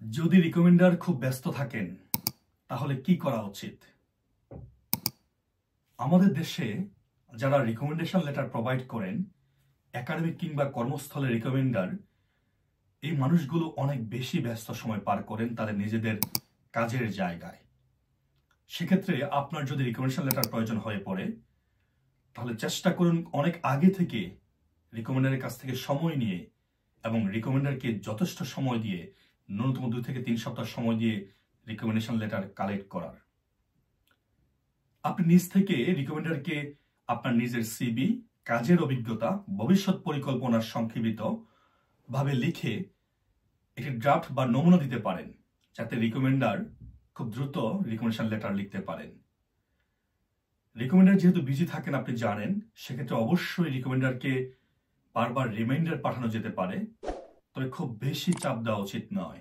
যদি রিকমেন্ডার খুব ব্যস্ত থাকেন তাহলে কি করা উচিত? আমাদের দেশে যারা রিকমেন্ডেশন লেটার প্রোভাইড করেন, একাডেমিক কিংবা কর্মস্থলে রিকমেন্ডার, এই মানুষগুলো অনেক বেশি ব্যস্ত সময় পার করেন তাদের নিজেদের কাজের জায়গায়। সেক্ষেত্রে আপনার যদি রিকমেন্ডেশন লেটার প্রয়োজন হয়ে পড়ে, তাহলে চেষ্টা করুন অনেক আগে থেকে রিকমেন্ডারের কাছ থেকে সময় নিয়ে এবং রিকমেন্ডারকে যথেষ্ট সময় দিয়ে, ন্যূনতম 2 থেকে 3 সপ্তাহ সময় দিয়ে রিকমেন্ডেশন লেটার কালেক্ট করার। আপনি নিজ থেকে রিকমেন্ডারকে আপনার নিজের সিবি, কাজের অভিজ্ঞতা, ভবিষ্যৎ পরিকল্পনার সংক্ষিপ্ত ভাবে লিখে একটি ড্রাফট বা নমুনা দিতে পারেন, যাতে রিকমেন্ডার খুব দ্রুত রিকমেন্ডেশন লেটার লিখতে পারেন। রিকমেন্ডার যেহেতু বিজি থাকেন আপনি জানেন, সেক্ষেত্রে অবশ্যই রিকমেন্ডারকে বারবার রিমাইন্ডার পাঠানো যেতে পারে, তবে খুব বেশি চাপ দেওয়া উচিত নয়।